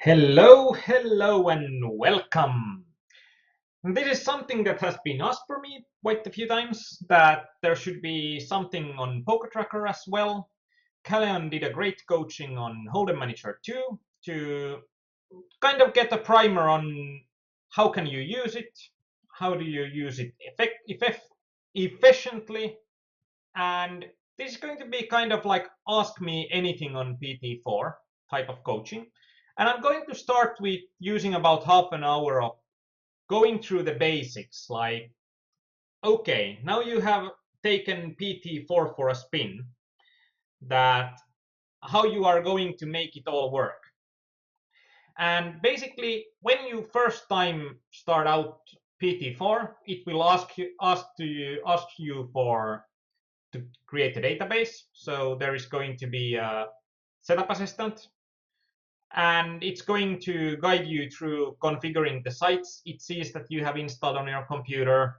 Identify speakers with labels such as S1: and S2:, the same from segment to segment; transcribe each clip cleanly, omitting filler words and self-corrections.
S1: Hello, and welcome. This is something that has been asked for me quite a few times, that there should be something on PokerTracker as well. Callan did a great coaching on Hold'em Manager 2 to kind of get a primer on how can you use it, how do you use it efficiently, and this is going to be kind of like ask me anything on PT4 type of coaching. And I'm going to start with using about half an hour of going through the basics. Like, okay, now you have taken PT4 for a spin, that how you are going to make it all work. And basically, when you first time start out PT4, it will ask you for to create a database. So there is going to be a setup assistant, and it's going to guide you through configuring the sites it sees that you have installed on your computer.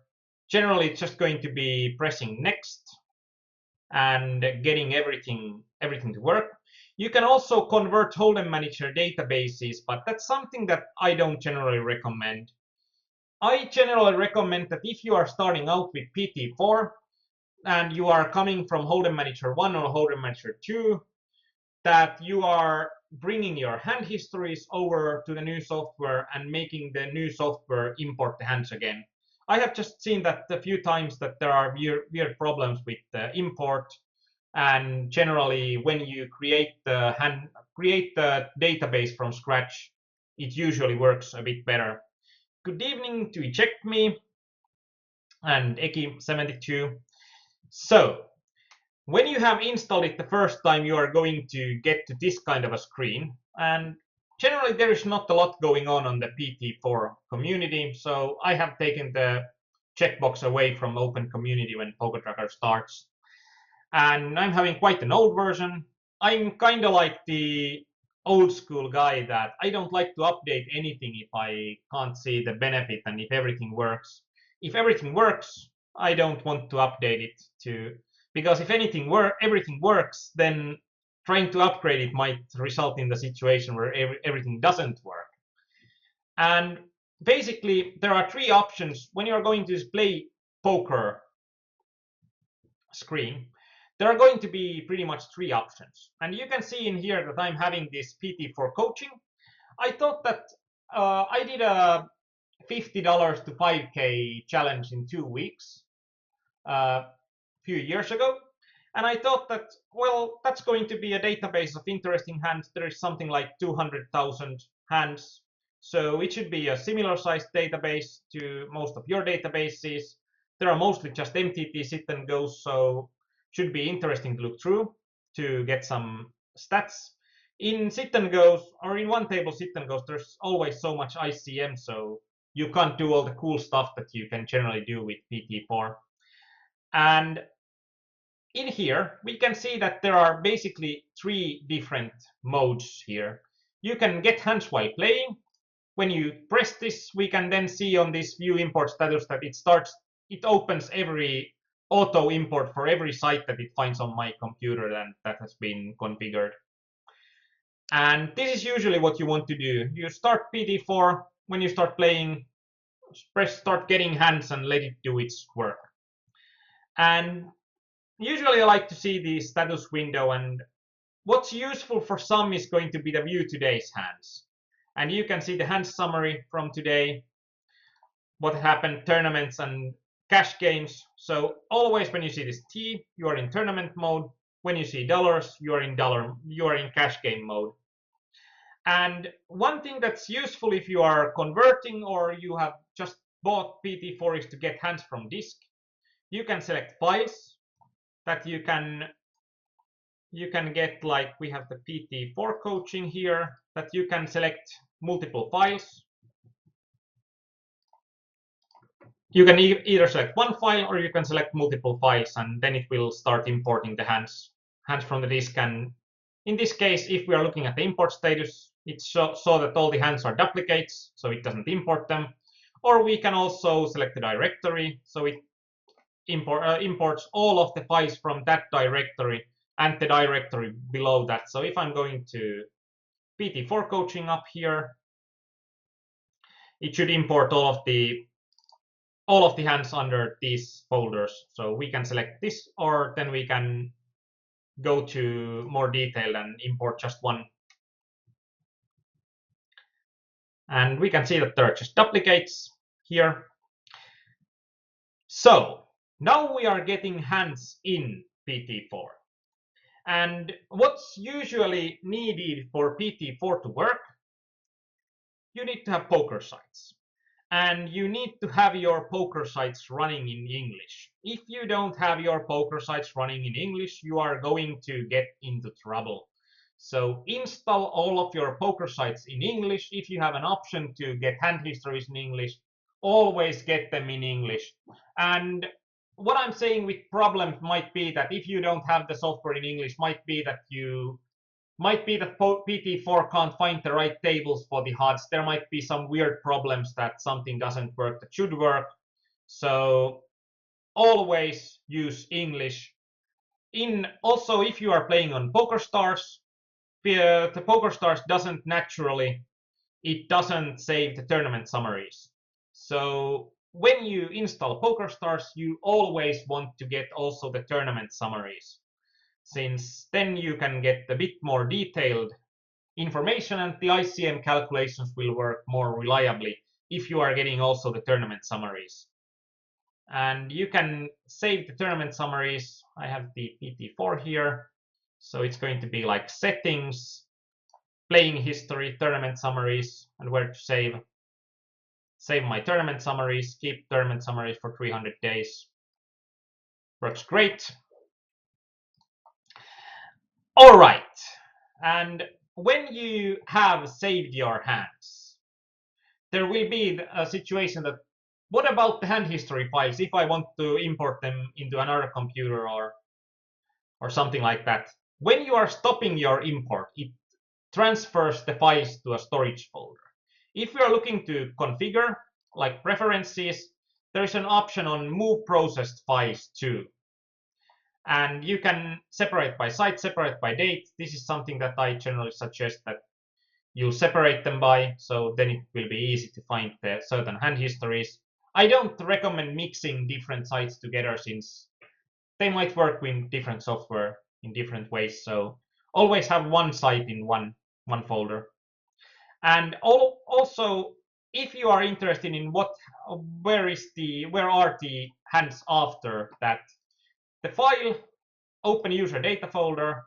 S1: Generally, it's just going to be pressing next and getting everything to work. You can also convert Hold'em Manager databases, but that's something that I don't generally recommend. I generally recommend that if you are starting out with PT4 and you are coming from Hold'em Manager 1 or Hold'em Manager 2, that you are bringing your hand histories over to the new software and making the new software import the hands again. I have just seen that a few times that there are weird problems with the import, and generally when you create the database from scratch, it usually works a bit better. Good evening to Eject Me and Eki72. So when you have installed it the first time, you are going to get to this kind of a screen, and generally there is not a lot going on the PT4 community, so I have taken the checkbox away from open community when PokerTracker starts, and I'm having quite an old version. I'm kind of like the old school guy that I don't like to update anything if I can't see the benefit and if everything works. If everything works, I don't want to update it to, because if everything works, then trying to upgrade it might result in the situation where everything doesn't work. And basically, there are three options when you are going to display poker screen. There are going to be pretty much three options. And you can see in here that I'm having this PT4 coaching. I thought that I did a $50 to 5K challenge in 2 weeks a few years ago. And I thought that, well, that's going to be a database of interesting hands. There is something like 200,000 hands. So it should be a similar sized database to most of your databases. There are mostly just MTT sit and goes, so should be interesting to look through to get some stats. In sit and goes, or in one table sit and goes, there's always so much ICM, so you can't do all the cool stuff that you can generally do with PT4. And in here, we can see that there are basically three different modes here. You can get hands while playing. When you press this, we can then see on this view import status that it opens every auto import for every site that it finds on my computer that has been configured. And this is usually what you want to do. You start PT4, when you start playing, press start getting hands and let it do its work. And usually I like to see the status window, and what's useful for some is going to be the view today's hands. And you can see the hand summary from today, what happened, tournaments and cash games. So always when you see this T, you are in tournament mode. When you see dollars, you are in cash game mode. And one thing that's useful if you are converting or you have just bought PT4 is to get hands from disk. You can select files that you can get, like we have the PT4 coaching here, that you can select multiple files. You can either select one file or you can select multiple files, and then it will start importing the hands from the disk. And in this case, if we are looking at the import status, it saw that all the hands are duplicates, so it doesn't import them. Or we can also select the directory, so it imports all of the files from that directory and the directory below that. So if I'm going to PT4 coaching up here. It should import all of the hands under these folders. So we can select this, or then we can go to more detail and import just one. And we can see that there are just duplicates here. So now we are getting hands in PT4. And what's usually needed for PT4 to work? You need to have poker sites. And you need to have your poker sites running in English. If you don't have your poker sites running in English, you are going to get into trouble. So install all of your poker sites in English. If you have an option to get hand histories in English, always get them in English. And what I'm saying with problems might be that if you don't have the software in English, might be that PT4 can't find the right tables for the HUDs. There might be some weird problems that something doesn't work that should work. So always use English. Also, if you are playing on PokerStars, the PokerStars doesn't save the tournament summaries. So when you install PokerStars, you always want to get also the tournament summaries, since then you can get a bit more detailed information and the ICM calculations will work more reliably if you are getting also the tournament summaries. And you can save the tournament summaries. I have the PT4 here. So it's going to be like settings, playing history, tournament summaries, and where to save. Save my tournament summaries, keep tournament summaries for 300 days. Works great. All right. And when you have saved your hands, there will be a situation that, what about the hand history files if I want to import them into another computer or something like that? When you are stopping your import, it transfers the files to a storage folder. If you are looking to configure, like preferences, there is an option on move processed files too. And you can separate by site, separate by date. This is something that I generally suggest that you separate them by, so then it will be easy to find the certain hand histories. I don't recommend mixing different sites together since they might work with different software in different ways. So always have one site in one folder. And also, if you are interested in where are the hands after that, the file open user data folder,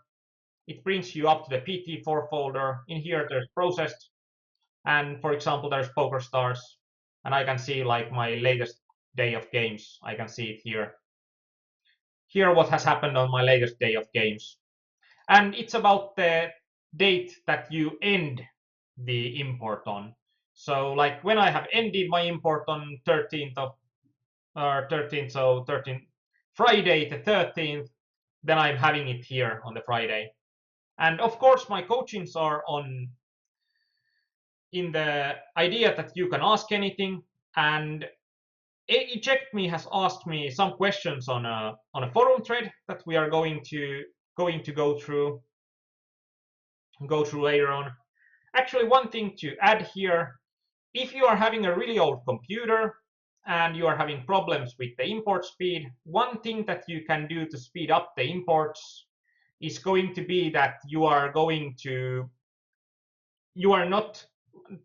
S1: it brings you up to the PT4 folder. In here there's processed, and for example there's PokerStars, and I can see like my latest day of games. I can see it here. Here what has happened on my latest day of games. And it's about the date that you end the import on. So like when I have ended my import on 13th, so 13th, Friday the 13th, then I'm having it here on the Friday. And of course my coachings are in the idea that you can ask anything, and Eject.me has asked me some questions on a forum thread that we are going to go through later on. Actually, one thing to add here, if you are having a really old computer and you are having problems with the import speed, one thing that you can do to speed up the imports is going to be that you are not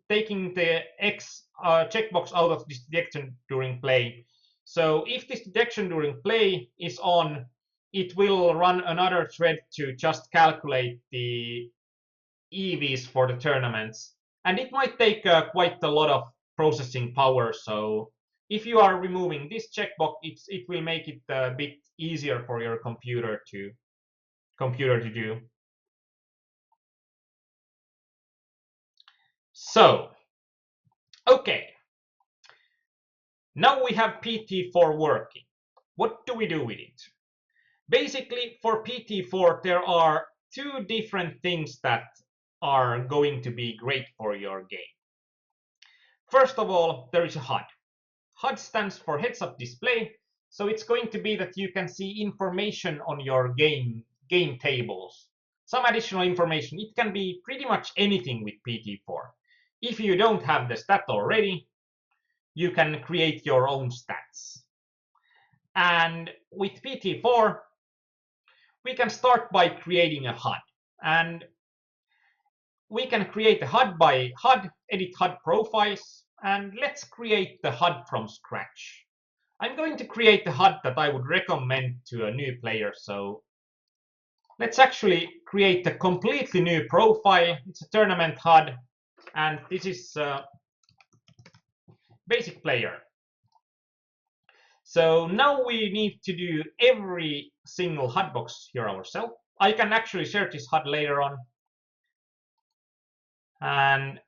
S1: taking the X checkbox out of this detection during play. So if this detection during play is on, it will run another thread to just calculate the EVs for the tournaments. And it might take quite a lot of processing power. So if you are removing this checkbox, it will make it a bit easier for your computer to do. So, okay. Now we have PT4 working. What do we do with it? Basically, for PT4, there are two different things that are going to be great for your game. First of all, there is a HUD. HUD stands for heads-up display, so it's going to be that you can see information on your game tables. some additional information. It can be pretty much anything with PT4. If you don't have the stat already, you can create your own stats. And with PT4, we can start by creating a HUD. And we can create a HUD by HUD, edit HUD profiles, and let's create the HUD from scratch. I'm going to create the HUD that I would recommend to a new player. So let's actually create a completely new profile. It's a tournament HUD, and this is basic player. So now we need to do every single HUD box here ourselves. I can actually share this HUD later on. And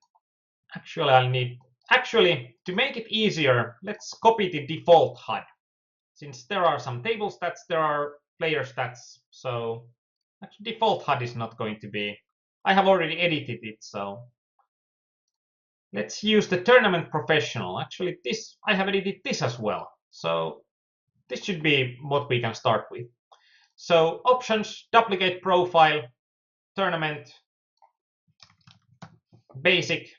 S1: actually to make it easier, let's copy the default HUD. Since there are some table stats, there are player stats. So actually default HUD is not going to be, I have already edited it. So let's use the tournament professional. Actually this, I have edited this as well. So this should be what we can start with. So options, duplicate profile, tournament, basic.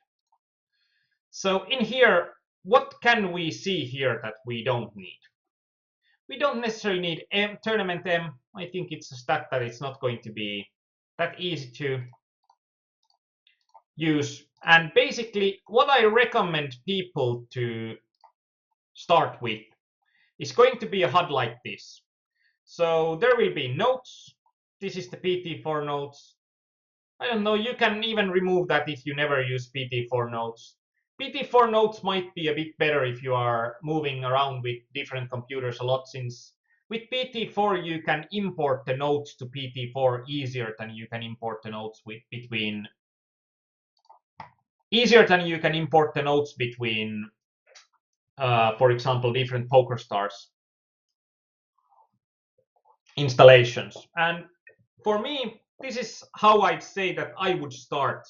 S1: So in here, what can we see here that we don't need? We don't necessarily need tournament M. I think it's a stat that it's not going to be that easy to use. And basically, what I recommend people to start with is going to be a HUD like this. So there will be notes. This is the PT4 notes. I don't know, you can even remove that if you never use PT4 notes. PT4 notes might be a bit better if you are moving around with different computers a lot, since with PT4 you can import the notes to PT4 easier than you can import the notes between for example, different PokerStars installations. And for me, this is how I'd say that I would start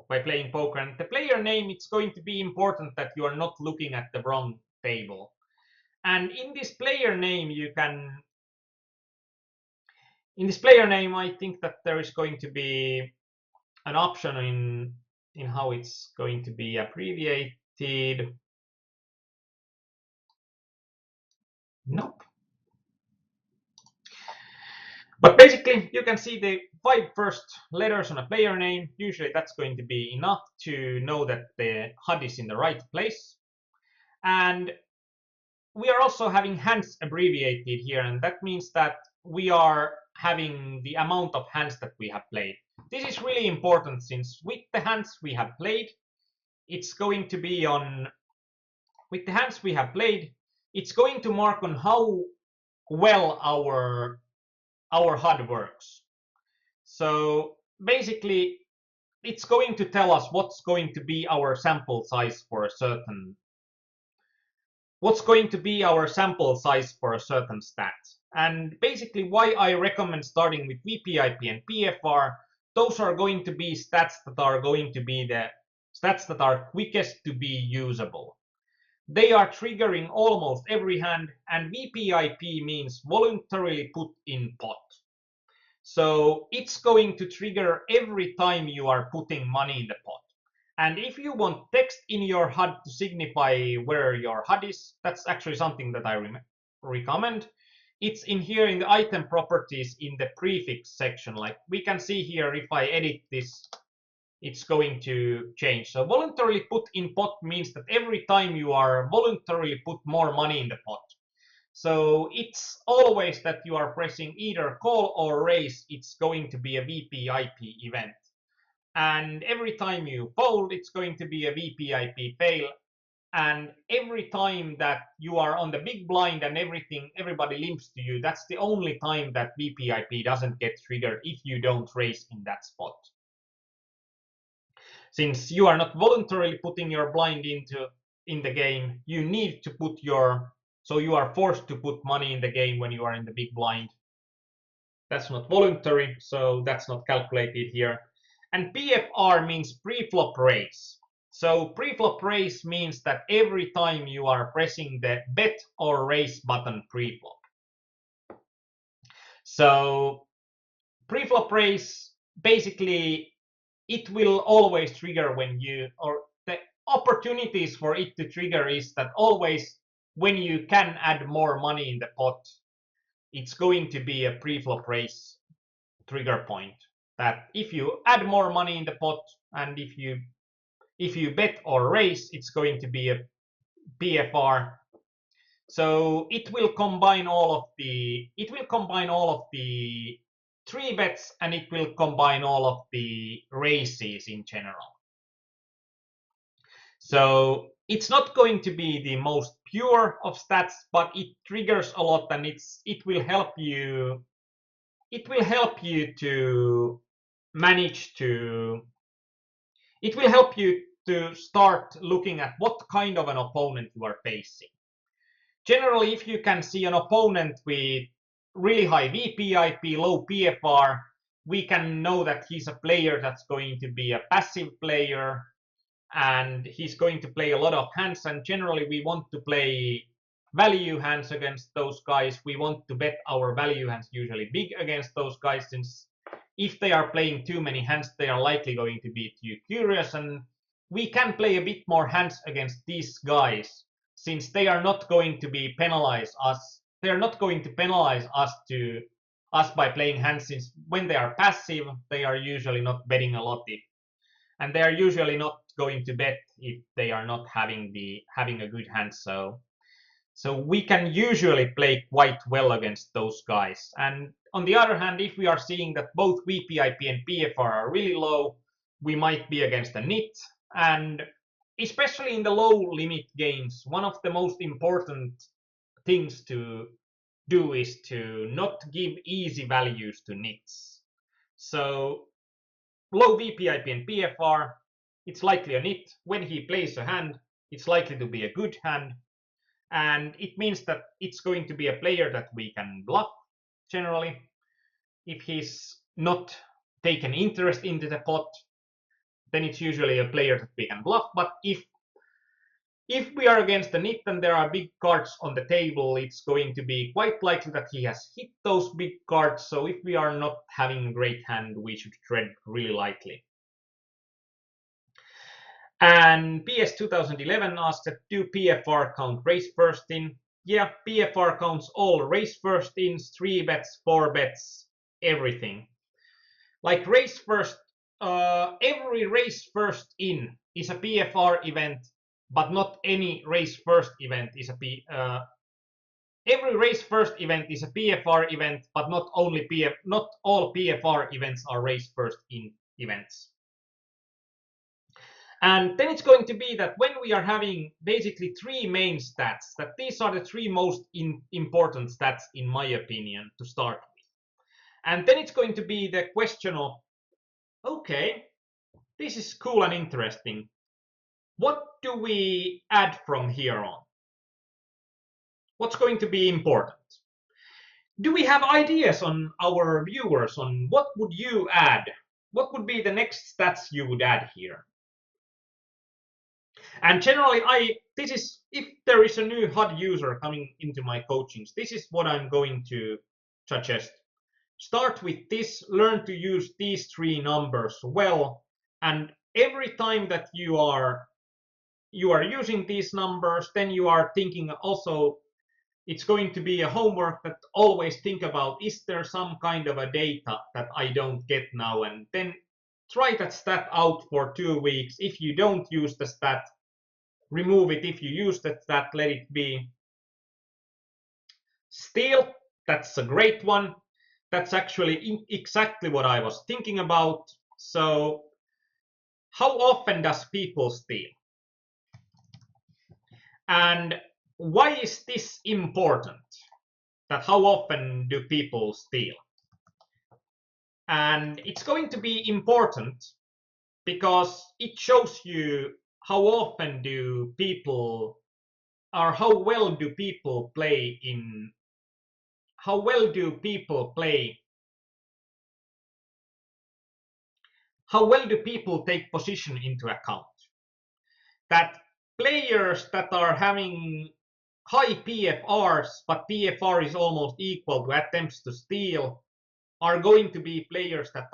S1: by playing poker. And the player name, it's going to be important that you are not looking at the wrong table. And in this player name, I think that there is going to be an option in how it's going to be abbreviated. Nope. But basically, you can see the 5 first letters on a player name. Usually that's going to be enough to know that the HUD is in the right place. And we are also having hands abbreviated here, and that means that we are having the amount of hands that we have played. This is really important, since with the hands we have played, it's going to be on, with the hands we have played, it's going to mark on how well our HUD works. So basically, it's going to tell us what's going to be our sample size for a certain stat. And basically, why I recommend starting with VPIP and PFR, those are going to be stats that are going to be the stats that are quickest to be usable. They are triggering almost every hand, and VPIP means voluntarily put in pot. So it's going to trigger every time you are putting money in the pot. And if you want text in your HUD to signify where your HUD is, that's actually something that I recommend. It's in here in the item properties in the prefix section. Like we can see here, if I edit this, it's going to change. So voluntarily put in pot means that every time you are voluntarily put more money in the pot. So it's always that you are pressing either call or raise, it's going to be a VPIP event. And every time you fold, it's going to be a VPIP fail. And every time that you are on the big blind and everybody limps to you, that's the only time that VPIP doesn't get triggered if you don't raise in that spot. Since you are not voluntarily putting your blind in the game, you need to put so you are forced to put money in the game when you are in the big blind. That's not voluntary, so that's not calculated here. And PFR means pre-flop raise. So pre-flop raise means that every time you are pressing the bet or raise button pre-flop. So pre-flop raise basically it will always trigger when you, or the opportunities for it to trigger is that always when you can add more money in the pot, it's going to be a pre-flop raise trigger point. That if you add more money in the pot and if you bet or raise, it's going to be a PFR. So it will combine all of the three bets, and it will combine all of the races in general. So it's not going to be the most pure of stats, but it triggers a lot, and it will help you to manage to it will help you to start looking at what kind of an opponent you are facing. Generally, if you can see an opponent with really high VPIP, low PFR, we can know that he's a player that's going to be a passive player, and he's going to play a lot of hands, and generally we want to play value hands against those guys. We want to bet our value hands usually big against those guys, since if they are playing too many hands, they are likely going to be too curious, and we can play a bit more hands against these guys, since they are not going to be penalize us. They are not going to penalize us by playing hands, since when they are passive, they are usually not betting a lot, and they are usually not going to bet if they are not having a good hand. So we can usually play quite well against those guys. And on the other hand, if we are seeing that both VPIP and PFR are really low, we might be against a nit. And especially in the low limit games, one of the most important things to do is to not give easy values to nits. So low VPIP and PFR, it's likely a nit. When he plays a hand, it's likely to be a good hand. And it means that it's going to be a player that we can bluff, generally. If he's not taken interest into the pot, then it's usually a player that we can bluff. But if we are against the nit and there are big cards on the table, it's going to be quite likely that he has hit those big cards. So if we are not having a great hand, we should tread really lightly. And PS 2011 asked that do PFR count raise first in? Yeah, PFR counts all raise first ins, 3 bets, 4 bets, everything. Like raise first, every raise first in is a PFR event, but not any raise first event is a every raise first event is a PFR event, but not all PFR events are raise first in events. And then it's going to be that when we are having basically 3 main stats, that these are the 3 most important stats, in my opinion, to start with. And then it's going to be the question of, okay, this is cool and interesting. What do we add from here on? What's going to be important? Do we have ideas on our viewers on what would you add? What would be the next stats you would add here? And generally, if there is a new HUD user coming into my coachings, this is what I'm going to suggest. Start with this, learn to use these 3 numbers well, and every time that you are using these numbers, then you are thinking also, it's going to be a homework that always think about, is there some kind of a data that I don't get now? And then try that stat out for 2 weeks. If you don't use the stat, remove it. If you use that stat, let it be. Steal, that's a great one. That's actually exactly what I was thinking about. So how often does people steal? And why is this important? That how often do people steal? And it's going to be important because it shows you how often do people, or how well do people play in, how well do people take position into account. That players that are having high PFRs, but PFR is almost equal to attempts to steal, are going to be players that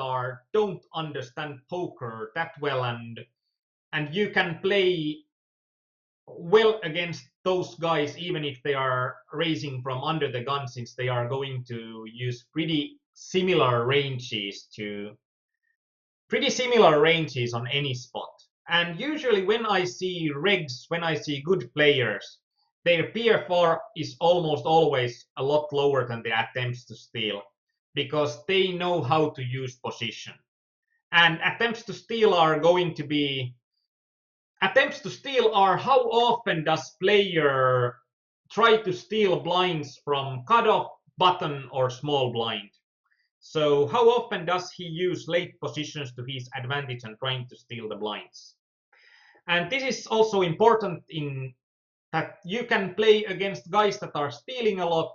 S1: don't understand poker that well, and you can play well against those guys even if they are raising from under the gun, since they are going to use pretty similar ranges on any spot. And usually when I see regs, when I see good players, their PFR is almost always a lot lower than the attempts to steal, because they know how to use position. And attempts to steal are how often does player try to steal blinds from cutoff, button, or small blind. So how often does he use late positions to his advantage and trying to steal the blinds? And this is also important in that you can play against guys that are stealing a lot.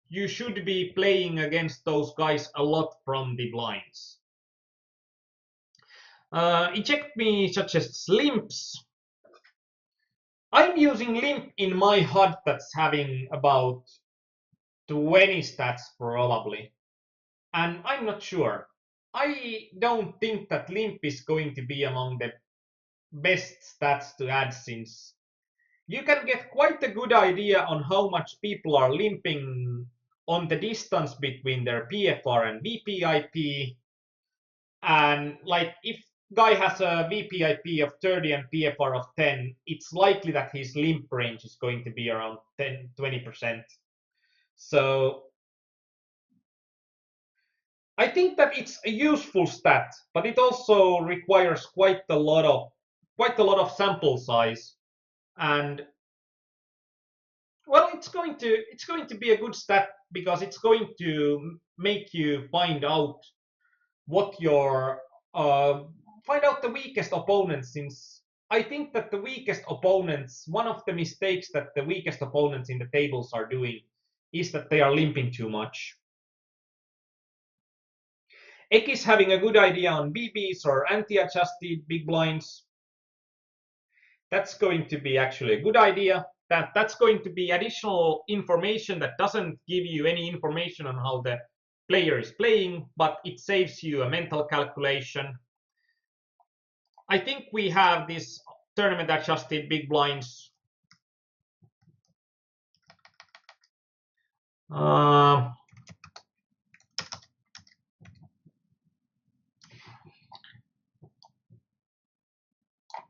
S1: You should be playing against those guys a lot from the blinds. Eject me such as limps. I'm using limp in my HUD that's having about 20 stats probably. And I'm not sure. I don't think that limp is going to be among the best stats to add, since you can get quite a good idea on how much people are limping on the distance between their PFR and VPIP. And like if guy has a VPIP of 30 and PFR of 10, it's likely that his limp range is going to be around 20%. So I think that it's a useful stat, but it also requires quite a lot of sample size. And well, it's going to be a good stat because it's going to make you find out what your find out the weakest opponents, since I think that the weakest opponents, one of the mistakes that the weakest opponents in the tables are doing is that they are limping too much. Ek is having a good idea on BBs or anti-adjusted big blinds. That's going to be actually a good idea. That's going to be additional information that doesn't give you any information on how the player is playing, but it saves you a mental calculation. I think we have this tournament adjusted big blinds.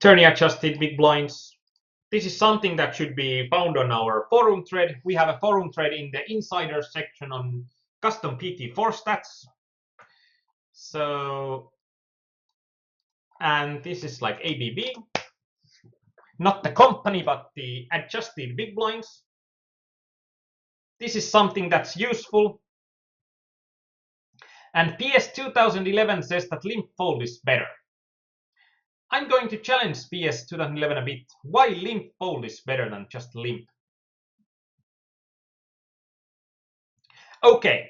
S1: Tourney adjusted big blinds. This is something that should be found on our forum thread. We have a forum thread in the insiders section on custom PT4 stats. So, and this is like ABB, not the company, but the adjusted big blinds. This is something that's useful. And PS 2011 says that limp fold is better. I'm going to challenge PS 2011 a bit. Why limp fold is better than just limp? Okay,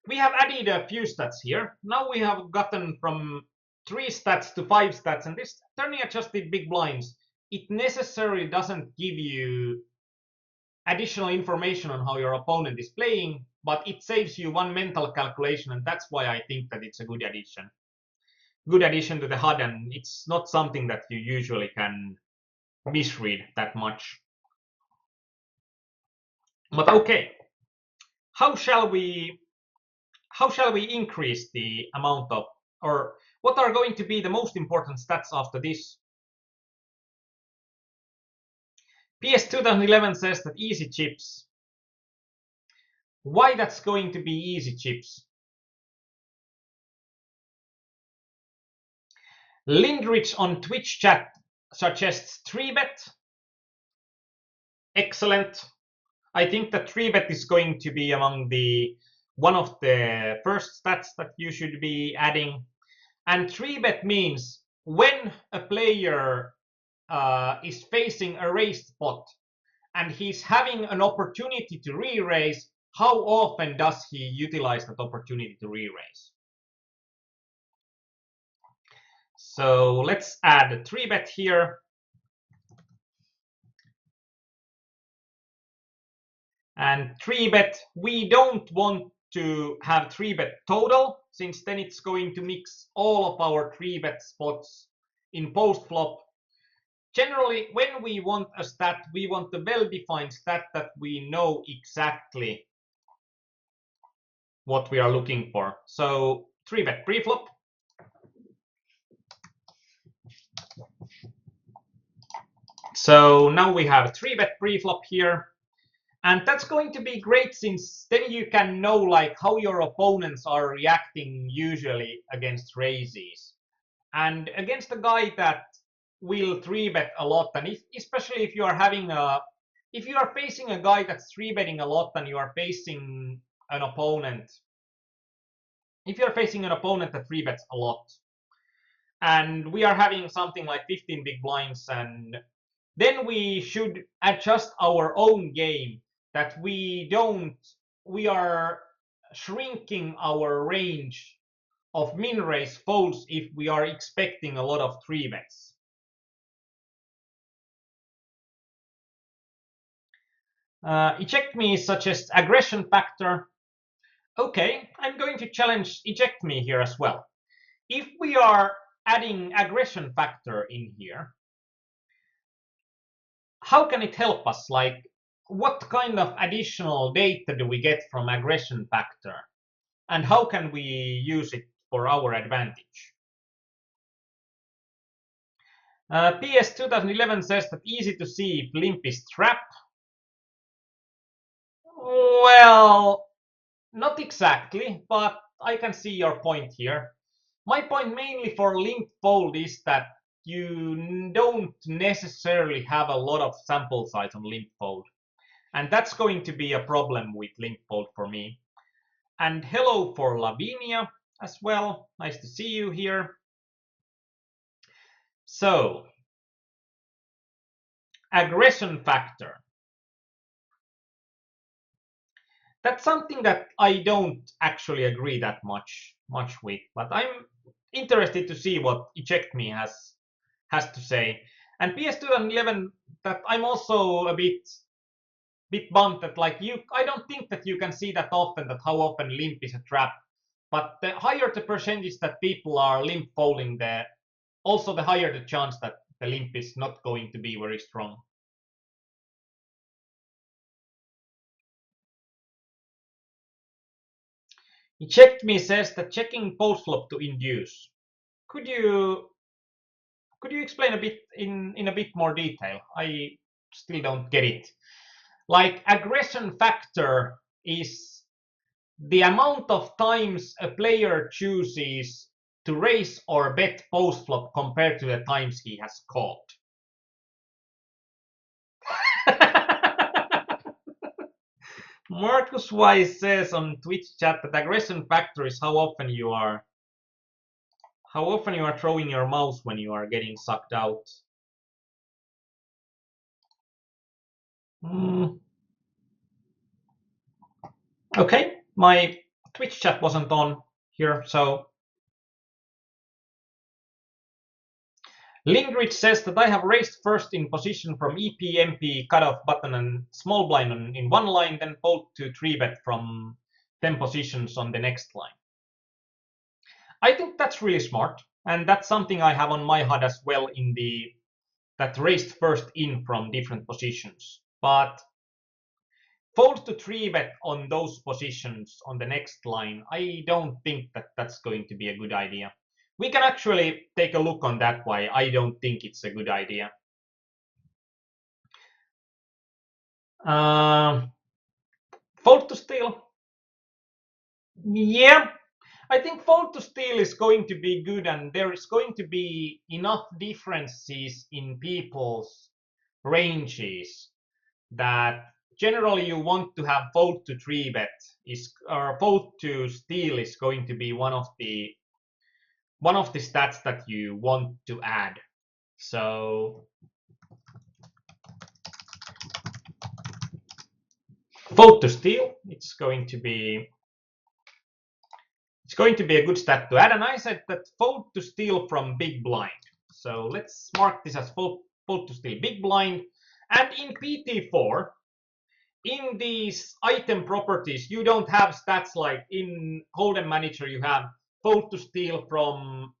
S1: we have added a few stats here. Now we have gotten from 3 stats to 5 stats, and this tourney adjusted big blinds, it necessarily doesn't give you additional information on how your opponent is playing, but it saves you one mental calculation, and that's why I think that it's a good addition. Good addition to the HUD, and it's not something that you usually can misread that much. But okay, how shall we increase the amount of, or what are going to be the most important stats after this? PS 2011 says that easy chips. Why that's going to be easy chips? Lindrich on Twitch chat suggests 3-bet. Excellent. I think that 3-bet is going to be among one of the first stats that you should be adding. And 3-bet means when a player is facing a raised pot and he's having an opportunity to re-raise, how often does he utilize that opportunity to re-raise? So let's add a 3-bet here. And 3-bet, we don't want to have 3-bet total, since then it's going to mix all of our 3-bet spots in post-flop. Generally, when we want a stat, we want a well-defined stat that we know exactly what we are looking for. So 3-bet pre-flop. So now we have 3-bet pre-flop here. And that's going to be great, since then you can know like how your opponents are reacting usually against raises. And against a guy that will 3-bet a lot, and especially if you are facing a guy that's 3-betting a lot and you are facing an opponent, if you're facing an opponent that 3-bets a lot, and we are having something like 15 big blinds, and then we should adjust our own game, that we are shrinking our range of min-raise folds if we are expecting a lot of 3-bets. Eject me suggests aggression factor. Okay, I'm going to challenge eject me here as well. If we are adding aggression factor in here, how can it help us? Like, what kind of additional data do we get from aggression factor? And how can we use it for our advantage? PS 2011 says that easy to see if limp is trap. Well, not exactly, but I can see your point here. My point mainly for limp fold is that you don't necessarily have a lot of sample size on limp fold. And that's going to be a problem with limp fold for me. And hello for Lavinia as well. Nice to see you here. So, aggression factor. That's something that I don't actually agree that much with, but I'm interested to see what eject me has to say. And PS 2011, that I'm also a bit bummed that like I don't think that you can see that often, that how often limp is a trap. But the higher the percentage that people are limp folding, also the higher the chance that the limp is not going to be very strong. Eject me says that checking post flop to induce. Could you explain a bit in a bit more detail? I still don't get it. Like, aggression factor is the amount of times a player chooses to raise or bet post flop compared to the times he has called. Marcus Wise says on Twitch chat that aggression factor is how often you are throwing your mouse when you are getting sucked out. Okay, my Twitch chat wasn't on here, so Lingrid says that I have raised first in position from EP, MP, cutoff button, and small blind in one line, then fold to 3-bet from 10 positions on the next line. I think that's really smart, and that's something I have on my HUD as well, that raised first in from different positions. But fold to 3-bet on those positions on the next line, I don't think that that's going to be a good idea. We can actually take a look on that, why I don't think it's a good idea. Fold to steal. Yeah, I think fold to steal is going to be good, and there is going to be enough differences in people's ranges that generally you want to have fold to 3-bet or fold to steal is going to be one of the stats that you want to add. So fold to steal, it's going to be a good stat to add. And I said that fold to steal from big blind. So let's mark this as fold to steal big blind. And in PT4, in these item properties, you don't have stats like in Hold'em Manager you have fold to steal from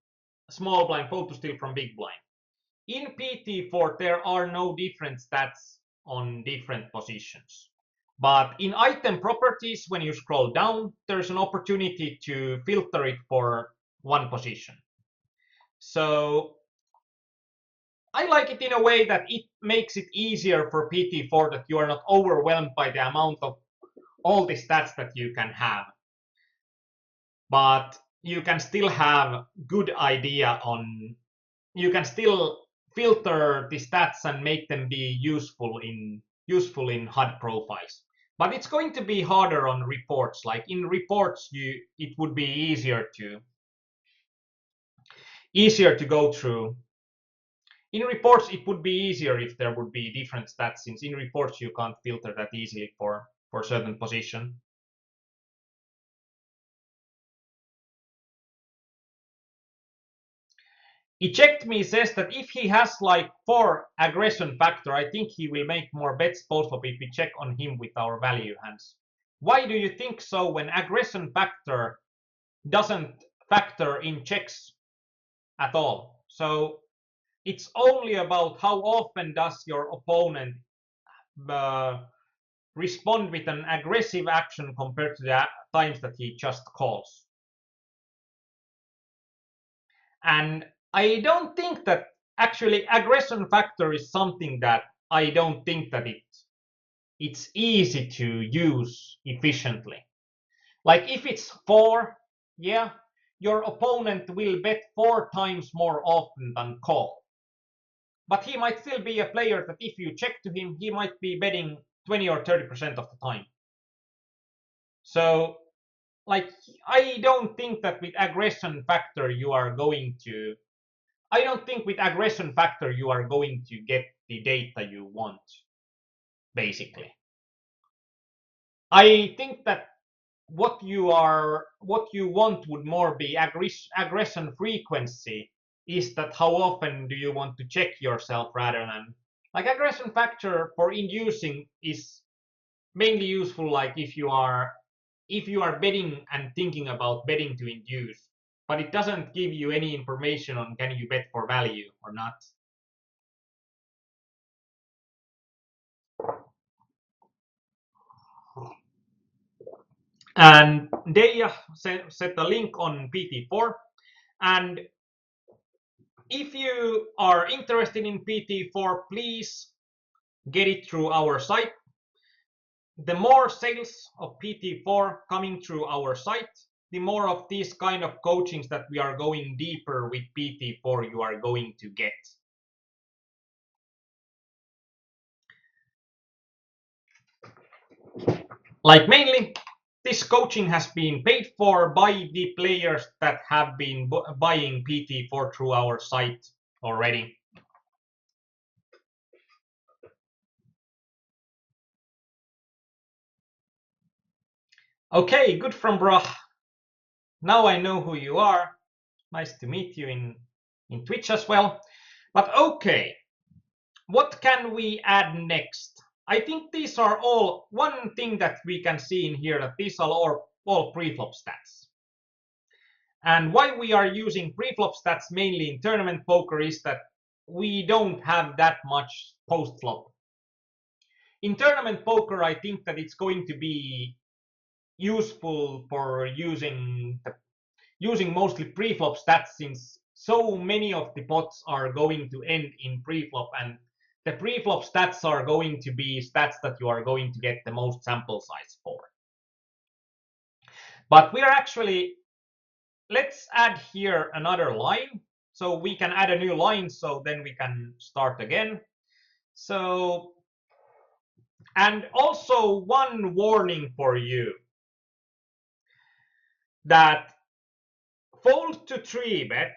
S1: small blind, fold to steal from big blind. In PT4, there are no different stats on different positions. But in item properties, when you scroll down, there's an opportunity to filter it for one position. So I like it in a way that it makes it easier for PT4 that you are not overwhelmed by the amount of all the stats that you can have. But you can still have good idea on, you can still filter the stats and make them be useful in HUD profiles. But it's going to be harder on reports. Like in reports, it would be easier to go through. In reports, it would be easier if there would be different stats, since in reports you can't filter that easily for certain position. Eject Me says that if he has like 4 aggression factor, I think he will make more bets post-flop if we check on him with our value hands. Why do you think so when aggression factor doesn't factor in checks at all? So it's only about how often does your opponent respond with an aggressive action compared to the times that he just calls. And I don't think that actually aggression factor is something that I don't think that it's easy to use efficiently. Like if it's 4, yeah, your opponent will bet 4 times more often than call. But he might still be a player that if you check to him, he might be betting 20 or 30% of the time. So like I don't think that with aggression factor you are going to I don't think with aggression factor you are going to get the data you want, basically. I think that what you want would more be aggression frequency, is that how often do you want to check yourself rather than like aggression factor for inducing is mainly useful like if you are betting and thinking about betting to induce, but it doesn't give you any information on can you bet for value or not. And they set a link on PT4. And if you are interested in PT4, please get it through our site. The more sales of PT4 coming through our site, the more of these kind of coachings that we are going deeper with PT4 you are going to get. Like mainly, this coaching has been paid for by the players that have been buying PT4 through our site already. Okay, good from Brah. Now I know who you are. Nice to meet you in Twitch as well. But okay, what can we add next? I think these are all, one thing that we can see in here, that these are all pre-flop stats. And why we are using pre-flop stats mainly in tournament poker is that we don't have that much post-flop. In tournament poker, I think that it's going to be useful for using mostly pre-flop stats, since so many of the pots are going to end in pre-flop, and the pre-flop stats are going to be stats that you are going to get the most sample size for. But we are actually, let's add here another line. So we can add a new line, so then we can start again. So, and also one warning for you, that fold to 3-bet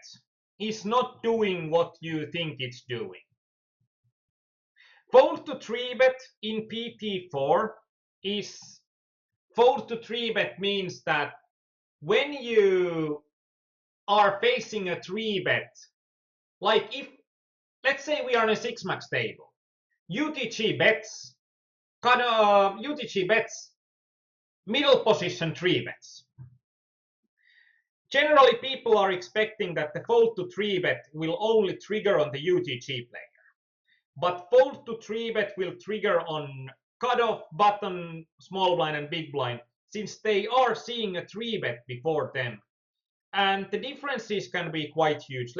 S1: is not doing what you think it's doing. Fold to 3-bet in PT4 is, fold to 3-bet means that when you are facing a 3-bet, like if, let's say we are on a 6-max table, UTG bets, UTG bets middle position 3 bets. Generally, people are expecting that the fold to 3 bet will only trigger on the UTG player. But fold to 3 bet will trigger on cutoff, button, small blind, and big blind, since they are seeing a 3 bet before them. And the differences can be quite huge.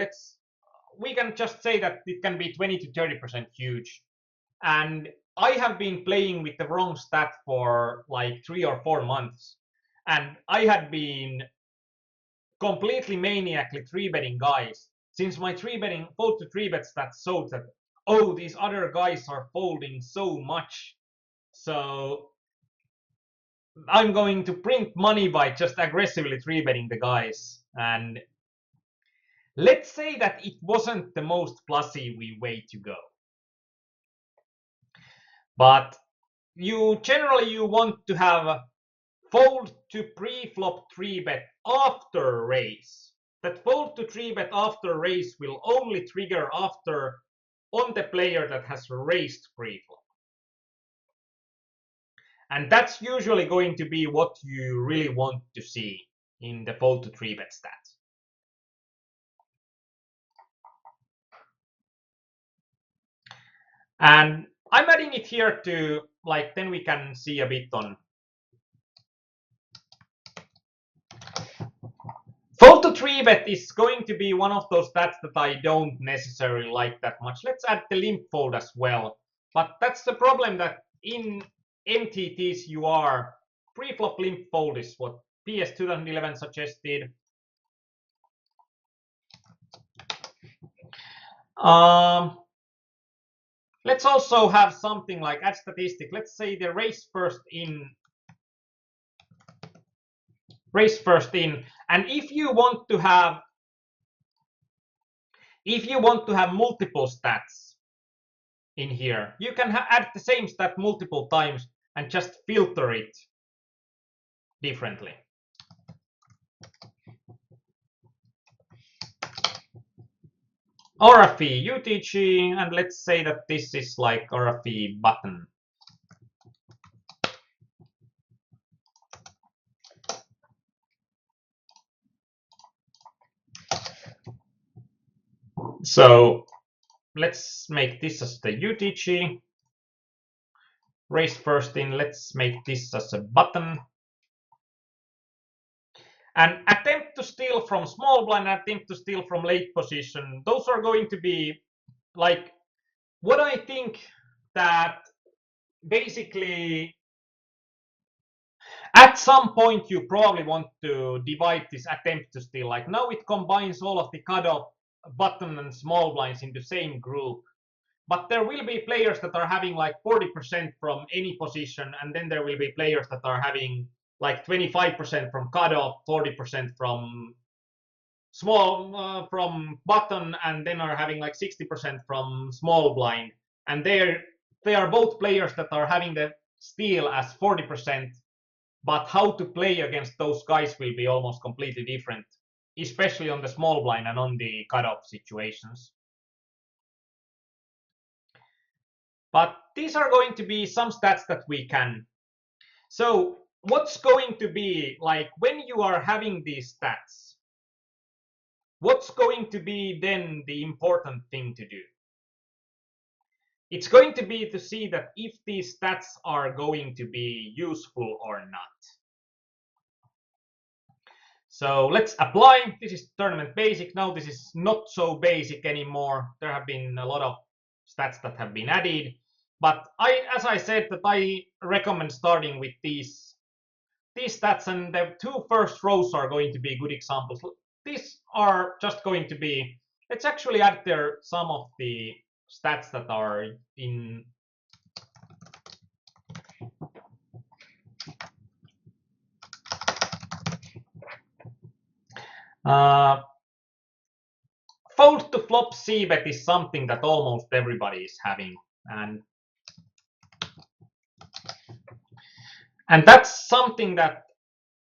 S1: We can just say that it can be 20 to 30% huge. And I have been playing with the wrong stat for like 3 or 4 months. And I had been completely maniacally 3-betting guys, since my 3-betting fold to 3-bet stats showed that, oh, these other guys are folding so much, so I'm going to print money by just aggressively 3-betting the guys. And let's say that it wasn't the most plusy way to go, but you want to have fold to pre-flop 3-bet after raise. That fold to 3-bet after raise will only trigger after on the player that has raised pre-flop. And that's usually going to be what you really want to see in the fold to 3-bet stats. And I'm adding it here to, like, then we can see a bit on fold to 3-bet is going to be one of those stats that I don't necessarily like that much. Let's add the limp fold as well. But that's the problem, that in MTTs you are pre-flop limp fold is what PS 2011 suggested. Let's also have something like add statistic. Let's say the raise first in. And if you want to have multiple stats in here, you can add the same stat multiple times and just filter it differently. RFE UTG, and let's say that this is like RFE button. So let's make this as the UTG. Raise first in, let's make this as a button. And attempt to steal from small blind, attempt to steal from late position. Those are going to be like what I think that basically at some point you probably want to divide this attempt to steal. Like now it combines all of the cutoff, button, and small blinds in the same group. But there will be players that are having like 40% from any position, and then there will be players that are having like 25% from cutoff, 40% from small from button, and then are having like 60% from small blind. And they are both players that are having the steal as 40%, but how to play against those guys will be almost completely different, especially on the small blind and on the cutoff situations. But these are going to be some stats that we can. So what's going to be like when you are having these stats? What's going to be then the important thing to do? It's going to be to see that if these stats are going to be useful or not. So let's apply. This is tournament basic. Now this is not so basic anymore. There have been a lot of stats that have been added. But as I said, that I recommend starting with these stats, and the two first rows are going to be good examples. These are just going to be, let's actually add there some of the stats that are in fold to flop c-bet is something that almost everybody is having, and that's something that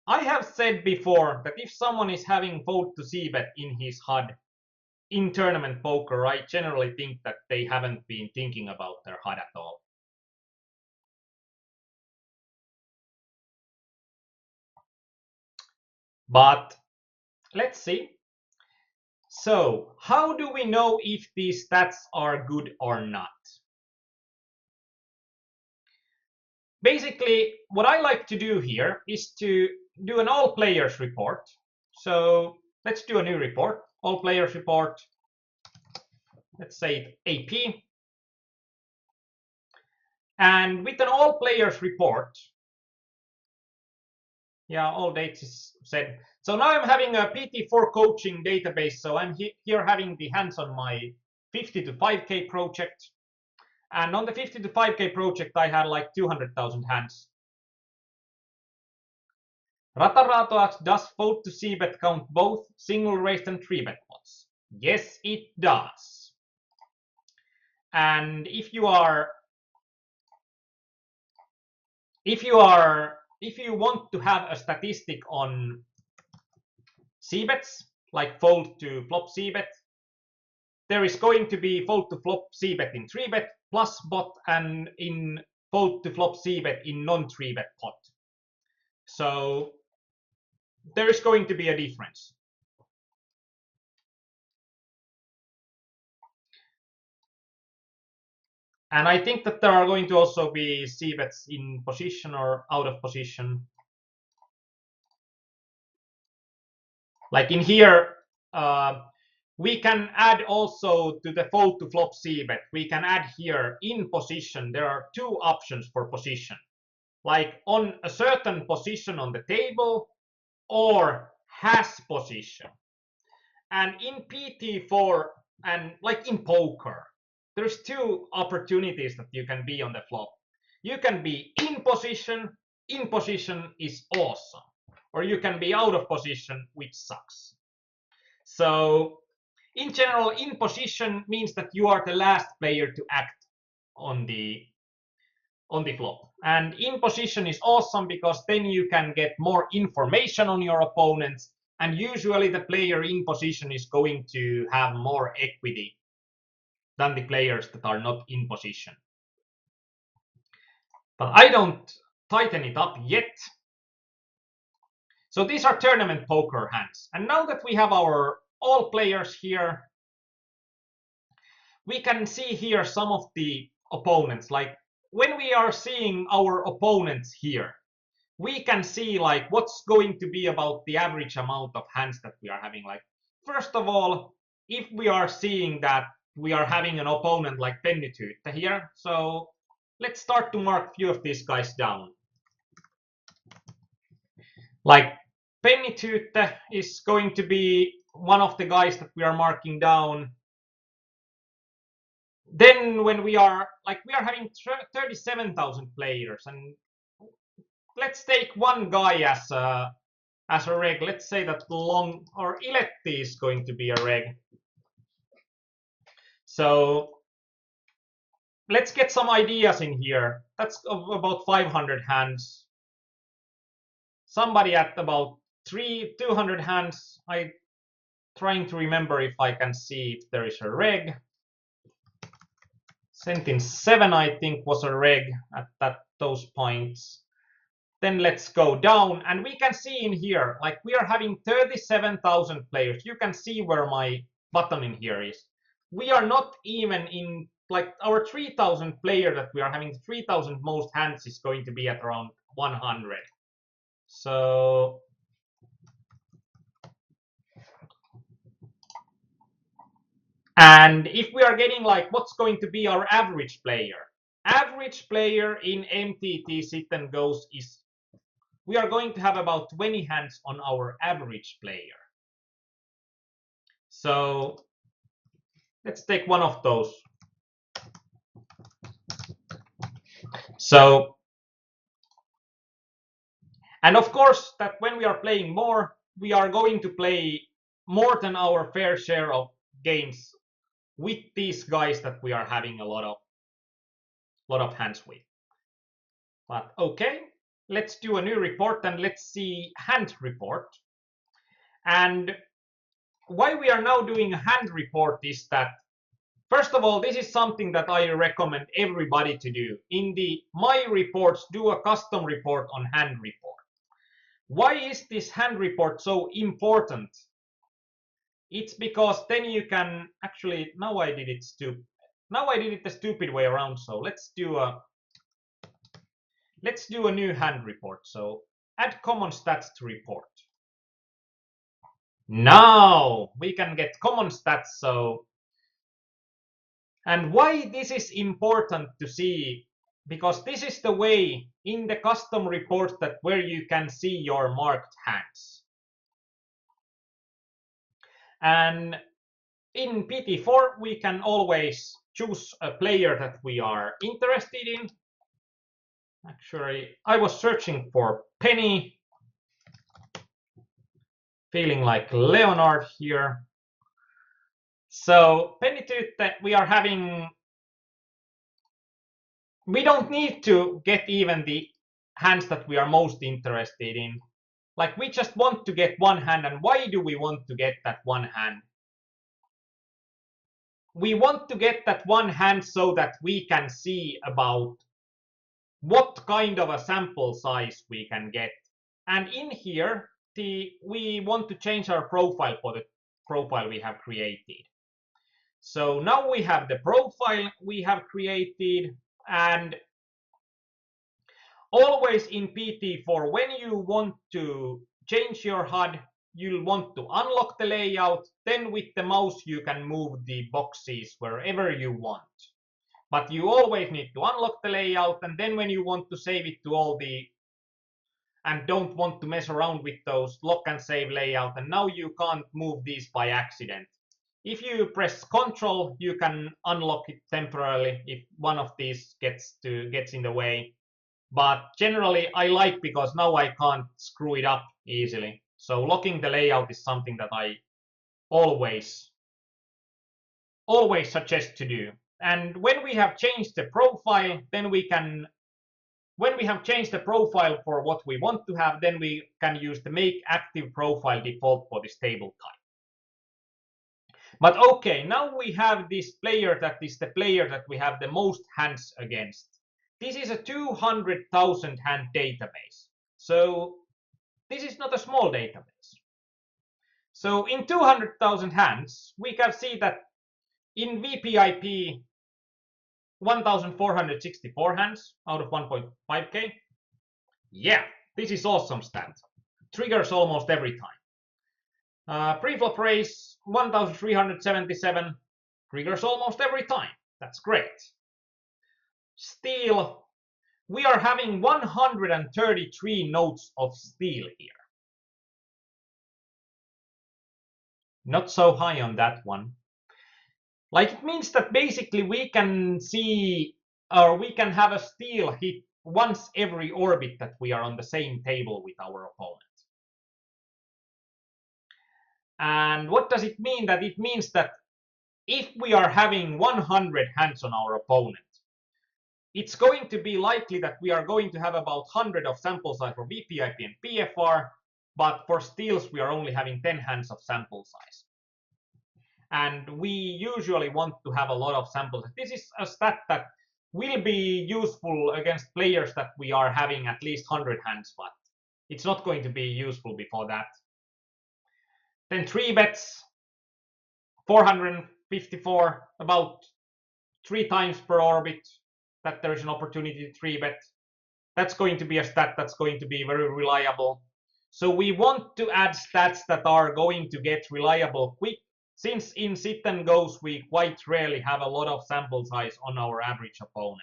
S1: I have said before, that if someone is having fold to c-bet in his HUD in tournament poker, I generally think that they haven't been thinking about their HUD at all. But let's see. So how do we know if these stats are good or not? Basically, what I like to do here is to do an all players report. So let's do a new report, all players report. Let's say AP. And with an all players report, yeah, all dates is set. So now I'm having a PT4 coaching database. So I'm here having the hands on my 50 to 5K project. And on the 50 to 5K project, I had like 200,000 hands. Ratarato does fold to c-bet count both single raised and 3-bet pots? Yes, it does. And if you want to have a statistic on c-bets, like fold to flop c-bet, there is going to be fold to flop c-bet in 3-bet plus bot and in fold to flop c-bet in non 3-bet pot. So there is going to be a difference. And I think that there are going to also be c-bets in position or out of position. Like in here, we can add also to the fold to flop c-bet, we can add here in position. There are two options for position, like on a certain position on the table or has position. And in PT4 and like in poker, there's two opportunities that you can be on the flop. You can be in position is awesome, or you can be out of position, which sucks. So in general, in position means that you are the last player to act on the flop. And in position is awesome because then you can get more information on your opponents, and usually the player in position is going to have more equity than the players that are not in position. But I don't tighten it up yet. So these are tournament poker hands. And now that we have our all players here, we can see here some of the opponents. Like when we are seeing our opponents here, we can see like what's going to be about the average amount of hands that we are having. Like first of all, if we are seeing that we are having an opponent like PT4 here, so let's start to mark a few of these guys down. Like PT4 is going to be one of the guys that we are marking down. Then when we are having 37,000 players, and let's take one guy as a reg. Let's say that Long or Iletti is going to be a reg. So let's get some ideas in here. That's about 500 hands. Somebody at about 200 hands. I'm trying to remember if I can see if there is a reg. Sentin 7, I think, was a reg at those points. Then let's go down, and we can see in here, like we are having 37,000 players. You can see where my button in here is. We are not even in, like our 3,000 player that we are having, 3,000 most hands is going to be at around 100. So and if we are getting like what's going to be our average player in MTT sit and goes is, we are going to have about 20 hands on our average player. So let's take one of those. So, and of course that when we are playing more, we are going to play more than our fair share of games with these guys that we are having a lot of hands with. But okay, let's do a new report and let's see hand report. And why we are now doing a hand report is that, first of all, this is something that I recommend everybody to do. In the My Reports, do a custom report on hand report. Why is this hand report so important? It's because then you can actually, now I did it the stupid way around. So let's do a new hand report. So add common stats to report. Now we can get common stats. So, and why this is important to see, because this is the way in the custom report that where you can see your marked hands. And in PT4 we can always choose a player that we are interested in. Actually, I was searching for Penny, feeling like Leonard here. So Penny Tytte, we don't need to get even the hands that we are most interested in. Like, we just want to get one hand. And why do we want to get that one hand? We want to get that one hand so that we can see about what kind of a sample size we can get. And in here, we want to change our profile for the profile we have created. So now we have the profile we have created, and always in PT4, when you want to change your HUD, you'll want to unlock the layout. Then with the mouse, you can move the boxes wherever you want. But you always need to unlock the layout. And then when you want to save it to all the, and don't want to mess around with those lock and save layout, and now you can't move these by accident. If you press Control, you can unlock it temporarily if one of these gets in the way. But generally, I like, because now I can't screw it up easily. So locking the layout is something that I always suggest to do. And when we have changed the profile, then we can, when we have changed the profile for what we want to have, then we can use the make active profile default for this table type. But okay, now we have this player that is the player that we have the most hands against. This is a 200,000 hand database. So this is not a small database. So in 200,000 hands, we can see that in VPIP, 1,464 hands out of 1.5k. Yeah, this is awesome stat. Triggers almost every time. Preflop raise, 1,377. Triggers almost every time. That's great. Steal, we are having 133 notes of steal here. Not so high on that one. Like, it means that basically we can see, or we can have a steal hit once every orbit that we are on the same table with our opponent. And what does it mean? That it means that if we are having 100 hands on our opponent, it's going to be likely that we are going to have about 100 of sample size for VPIP and PFR, but for steals we are only having 10 hands of sample size. And we usually want to have a lot of samples. This is a stat that will be useful against players that we are having at least 100 hands, but it's not going to be useful before that. Then 3 bets, 454, about 3 times per orbit that there is an opportunity to 3 bet. That's going to be a stat that's going to be very reliable. So we want to add stats that are going to get reliable quick, since in sit and goes we quite rarely have a lot of sample size on our average opponent.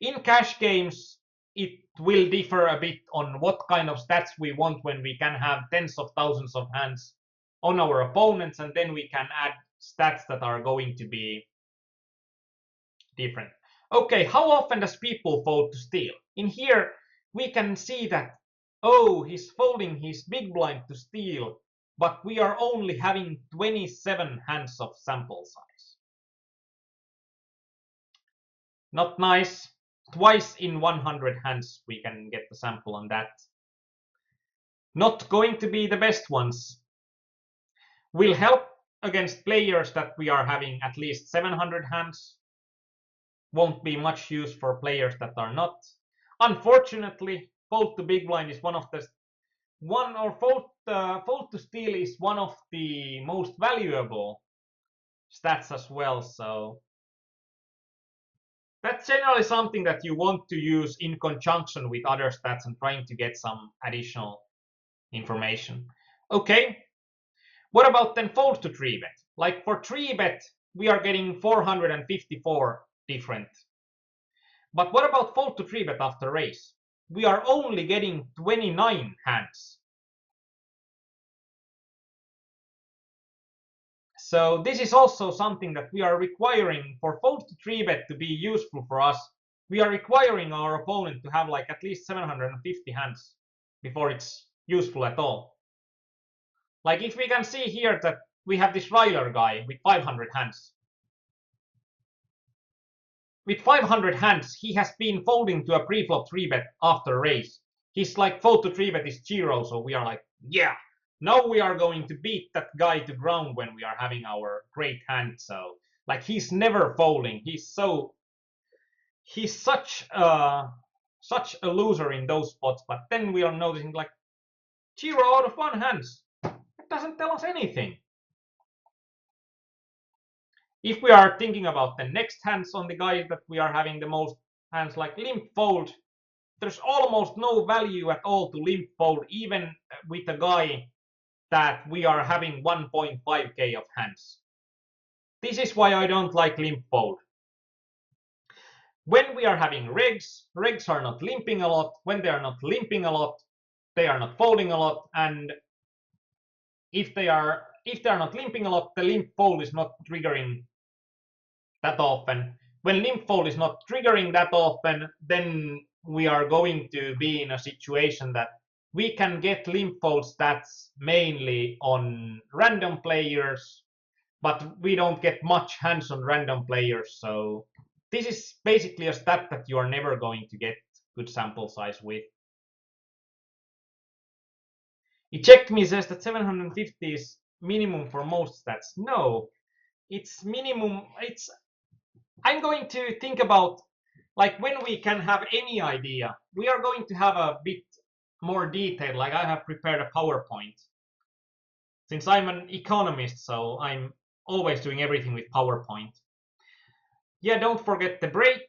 S1: In cash games, it will differ a bit on what kind of stats we want when we can have tens of thousands of hands on our opponents, and then we can add stats that are going to be different. Okay, how often does people fold to steal? In here, we can see that, oh, he's folding his big blind to steal, but we are only having 27 hands of sample size. Not nice. Twice in 100 hands we can get the sample on that. Not going to be the best ones. Will help against players that we are having at least 700 hands. Won't be much use for players that are not. Unfortunately, fold to big blind is one of the fold to steal is one of the most valuable stats as well. So that's generally something that you want to use in conjunction with other stats and trying to get some additional information. Okay, what about then fold to 3-bet? Like for 3-bet, we are getting 454 different. But what about fold to 3-bet after raise? We are only getting 29 hands. So this is also something that we are requiring for fold to 3-bet to be useful for us. We are requiring our opponent to have like at least 750 hands before it's useful at all. Like if we can see here that we have this Ryler guy with 500 hands. With 500 hands, he has been folding to a pre-flop 3-bet after raise. His like fold to 3-bet is 0, so we are like, yeah, now we are going to beat that guy to ground when we are having our great hand. So like he's never folding. He's such a loser in those spots. But then we are noticing like 0 out of 1 hands. It doesn't tell us anything. If we are thinking about the next hands on the guys that we are having the most hands, like limp fold, there's almost no value at all to limp fold, even with a guy that we are having 1.5k of hands. This is why I don't like limp fold. When we are having regs are not limping a lot. When they are not limping a lot, they are not folding a lot. And if they are not limping a lot, the limp fold is not triggering that often. When limp fold is not triggering that often, then we are going to be in a situation that we can get limp fold stats mainly on random players, but we don't get much hands on random players. So this is basically a stat that you are never going to get good sample size with. Eject me says that 750 is minimum for most stats. No, it's minimum. I'm going to think about like when we can have any idea. We are going to have a bit more detail. Like I have prepared a PowerPoint. Since I'm an economist, so I'm always doing everything with PowerPoint. Yeah, don't forget the break.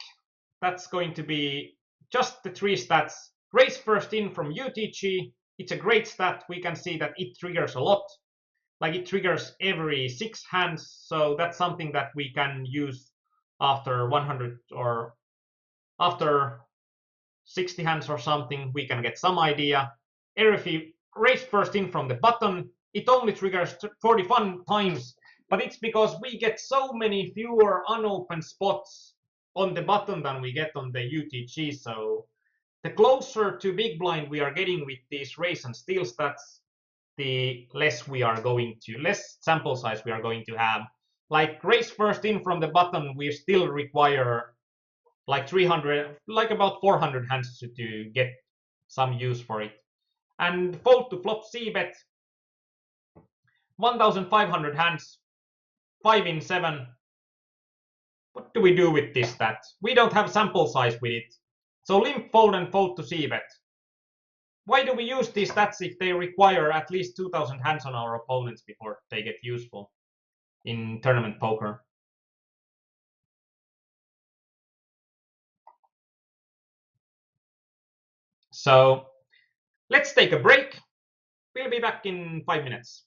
S1: That's going to be just the 3 stats. Raise first in from UTG. It's a great stat. We can see that it triggers a lot. Like it triggers every 6 hands. So that's something that we can use after 100 or after 60 hands or something. We can get some idea. If we raise first in from the button, it only triggers 41 times, but it's because we get so many fewer unopened spots on the button than we get on the UTG. So the closer to big blind we are getting with these raise and steal stats, the less sample size we are going to have. Like raise first in from the button, we still require like 300, like about 400 hands to get some use for it. And fold to flop c-bet, 1,500 hands, 5 in 7. What do we do with this stat? We don't have sample size with it. So limp fold and fold to c-bet. Why do we use these stats if they require at least 2,000 hands on our opponents before they get useful in tournament poker? So let's take a break. We'll be back in 5 minutes.